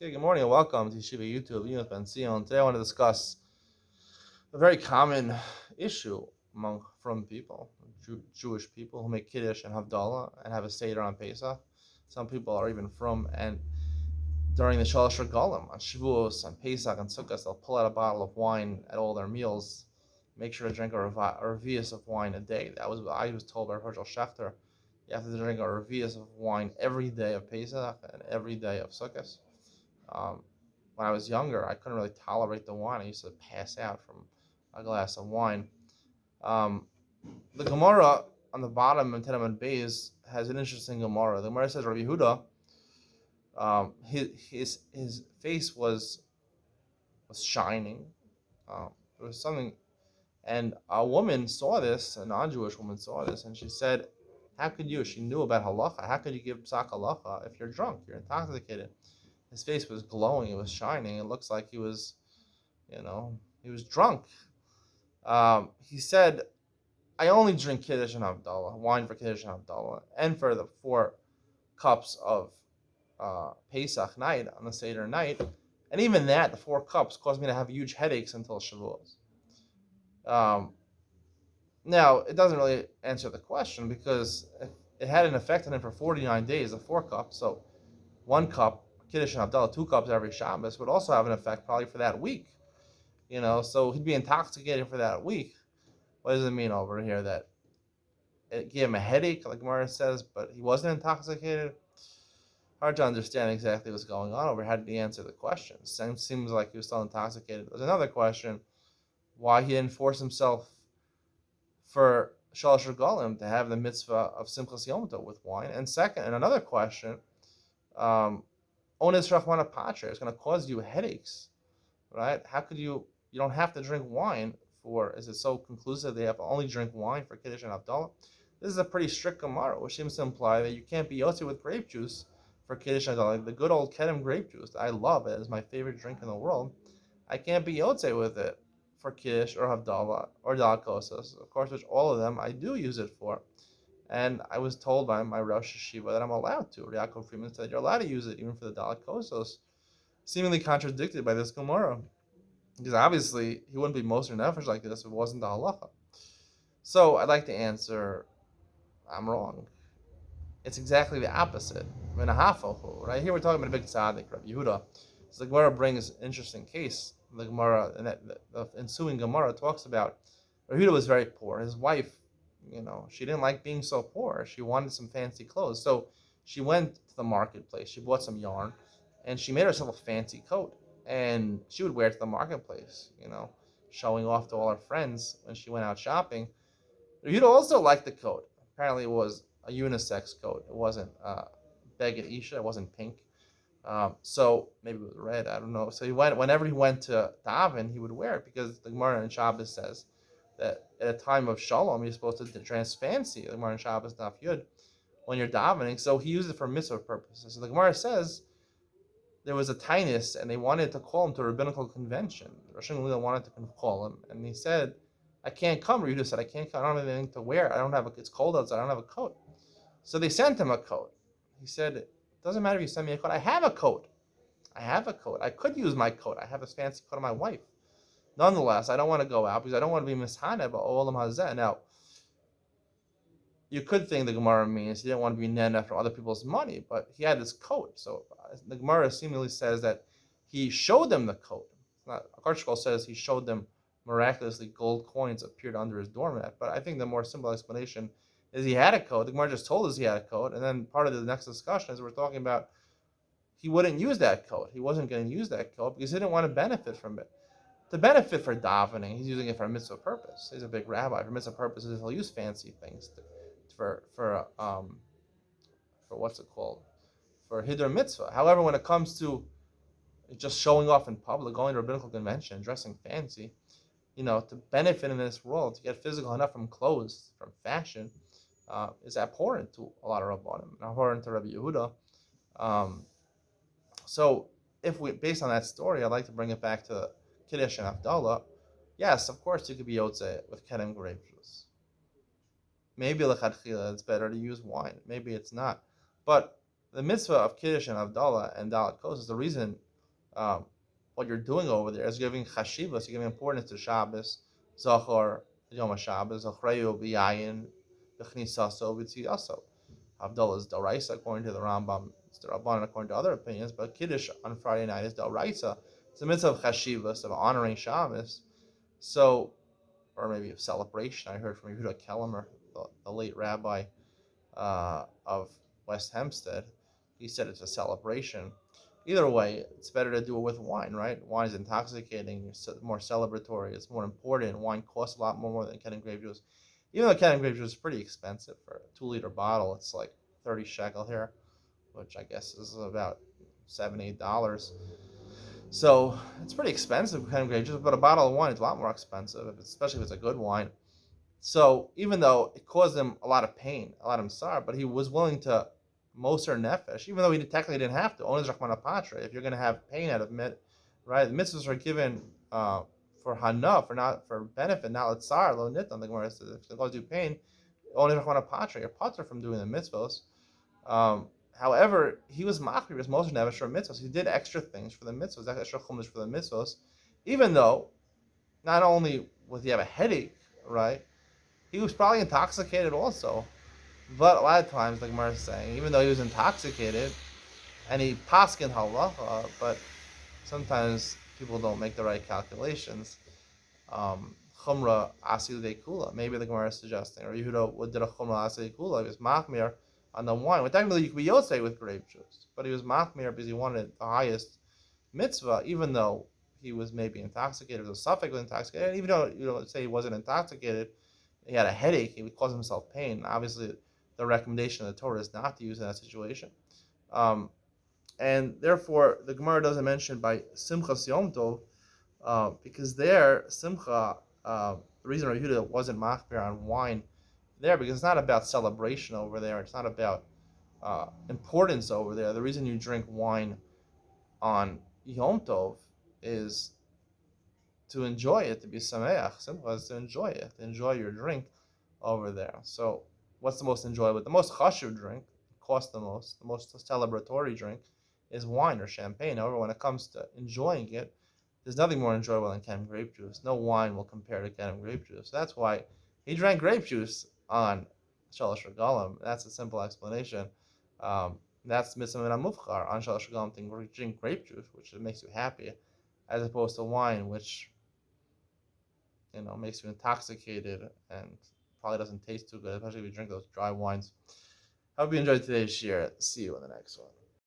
Okay, good morning and welcome to Yeshiva YouTube, Iyun with Benzion. Today I want to discuss a very common issue from people, Jewish people who make Kiddush and Havdalah and have a Seder on Pesach. Some people are even from, and during the Shalosh Regalim, on Shavuos, on Pesach, and Sukkot, they'll pull out a bottle of wine at all their meals, make sure to drink a revius of wine a day. I was told by Herschel Schachter, you have to drink a revius of wine every day of Pesach and every day of Sukkot. Um, when I was younger, I couldn't really tolerate the wine. I used to pass out from a glass of wine. Um, the Gemara on the bottom in Tenement Beis has an interesting Gemara. The Gemara says Rabbi Yehuda, his face was shining. There was something, and a woman saw this, a non-Jewish woman saw this, and she said, "How could you?" She knew about halacha. How could you give psak halacha if you're drunk, you're intoxicated? His face was glowing. It was shining. It looks like he was drunk. He said, I only drink Kiddush and Havdalah, wine for Kiddush and Havdalah, and for the 4 cups of Pesach night, on the Seder night. And even that, the 4 cups, caused me to have huge headaches until Shavuos. Now, it doesn't really answer the question because it had an effect on him for 49 days, the 4 cups. So 1 cup, Kiddush and Havdalah, 2 cups every Shabbos, would also have an effect probably for that week. So he'd be intoxicated for that week. What does it mean over here? That it gave him a headache, like Gemara says, but he wasn't intoxicated? Hard to understand exactly what's going on over here. How did he answer the question? Seems like he was still intoxicated. There's another question, why he didn't force himself for Shalosh Regalim to have the mitzvah of Simchas Yom Tov with wine. And second, and another question, Onis Rachmana Patra is going to cause you headaches, right? How could you don't have to drink wine is it so conclusive they have to only drink wine for Kiddush and Havdalah? This is a pretty strict Gemara, which seems to imply that you can't be yotze with grape juice for Kiddush and Havdalah. The good old Kedem grape juice, I love it, it's my favorite drink in the world. I can't be yotze with it for Kiddush or Havdalah or Dalat Kosas, of course, which all of them I do use it for. And I was told by my Rosh Hashiva that I'm allowed to. Yaakov Friedman said you're allowed to use it even for the Dalat Kosos, seemingly contradicted by this Gemara. Because obviously he wouldn't be Moser Nefesh like this if it wasn't the halacha. So I'd like to answer, I'm wrong. It's exactly the opposite. Right here we're talking about a big tzaddik, Rabbi Yehuda. So the Gemara brings an interesting case. The Gemara, and the ensuing Gemara talks about Rabbi Yehuda was very poor. His wife, she didn't like being so poor. She wanted some fancy clothes. So she went to the marketplace. She bought some yarn, and she made herself a fancy coat. And she would wear it to the marketplace, showing off to all her friends when she went out shopping. Yehuda also liked the coat. Apparently it was a unisex coat. It wasn't Beged Isha. It wasn't pink. So maybe it was red. I don't know. So whenever he went to daven, he would wear it because the Gemara in Shabbos says that at a time of Shalom, you're supposed to dress fancy. The Gemara in Shabbos Daf Yud when you're davening. So he used it for mitzvah purposes. So the Gemara says there was a tinus, and they wanted to call him to a rabbinical convention. Rosh Hashanah wanted to call him, and he said, I can't come. Yehuda said, I can't come. I don't have anything to wear. It's cold outside. I don't have a coat. So they sent him a coat. He said, it doesn't matter if you send me a coat. I have a coat. I could use my coat. I have this fancy coat of my wife. Nonetheless, I don't want to go out because I don't want to be mishaneh ba'olam hazeh. Now, you could think the Gemara means he didn't want to be nena from other people's money, but he had this coat. So the Gemara seemingly says that he showed them the coat. Akarshkol says he showed them miraculously gold coins appeared under his doormat. But I think the more simple explanation is he had a coat. The Gemara just told us he had a coat. And then part of the next discussion is we're talking about he wouldn't use that coat. He wasn't going to use that coat because he didn't want to benefit from it. To benefit for davening, he's using it for a mitzvah purpose. He's a big rabbi. For mitzvah purposes, he'll use fancy things for what's it called? For Hiddur Mitzvah. However, when it comes to just showing off in public, going to a rabbinical convention, dressing fancy, to benefit in this world, to get physical enough from clothes, from fashion, is abhorrent to a lot of Rabbanim, and abhorrent to Rabbi Yehuda. So, based on that story, I'd like to bring it back to Kiddush and Havdalah. Yes, of course, you could be yotze with Kedem grape juice. Maybe lechatchila it's better to use wine. Maybe it's not. But the mitzvah of Kiddush and Havdalah and Dalat Kos is the reason um, what you're doing over there is giving chashivas, you're giving importance to Shabbos, Zachor, Yom HaShabbos, Zachreyu, B'yayin, B'chnisaso, B'tziyaso. Havdalah is Doraisa, according to the Rambam. It's the Rabban, according to other opinions. But Kiddush on Friday night is Doraisa. It's a mitzvah of chashivas, of honoring Shabbos. So, or maybe of celebration. I heard from Yehuda Kellemer, the late rabbi of West Hempstead. He said it's a celebration. Either way, it's better to do it with wine, right? Wine is intoxicating, it's more celebratory, it's more important. Wine costs a lot more than Ken grape juice. Even though Ken grape juice is pretty expensive for a 2 liter bottle, it's like 30 shekel here, which I guess is about $7-8. So it's pretty expensive, Ken grape juice, but a bottle of wine is a lot more expensive, especially if it's a good wine. So even though it caused him a lot of pain, a lot of sorrow, but he was willing to moser nefesh, even though he technically didn't have to. Only Rachmana Patra. If you're going to have pain out of it, right? The mitzvahs are given for hana, for benefit, not l'tzar, lo nitan. The Gemara says if it causes you pain, only Rachmana Patra. You're patra from doing the mitzvahs. However, he was machmir, he was moser nefesh for mitzvahs. He did extra things for the mitzvahs, extra chumash for the mitzvahs, even though not only would he have a headache, right? He was probably intoxicated also. But a lot of times, like Gemara is saying, even though he was intoxicated, and he paskin halacha, but sometimes people don't make the right calculations. Chumra asil de kula. Maybe the Gemara is suggesting, or Yehuda did a chumra asil de kula. He was machmir on the wine. Well, technically, you could be yosei with grape juice, but he was machmir because he wanted the highest mitzvah, even though he was maybe intoxicated, or suffix was intoxicated. And even though say he wasn't intoxicated, he had a headache, he would cause himself pain. Obviously, the recommendation of the Torah is not to use in that situation. And therefore, the Gemara doesn't mention by Simchas Yom Tov, because there, Simcha, the reason Yehuda wasn't machmir on wine there, because it's not about celebration over there, it's not about importance over there. The reason you drink wine on Yom Tov is to enjoy it, to be sameach. Simcha is to enjoy it, to enjoy your drink over there. So, what's the most enjoyable? The most chashuv drink, costs the most celebratory drink, is wine or champagne. However, when it comes to enjoying it, there's nothing more enjoyable than Ken grape juice. No wine will compare to Ken grape juice. That's why he drank grape juice on Shalosh Regalim. That's a simple explanation. That's mitzvah min hamufchar on Shalosh Regalim to drink grape juice, which makes you happy, as opposed to wine, which makes you intoxicated and probably doesn't taste too good, especially if you drink those dry wines. I hope you enjoyed today's share. See you in the next one.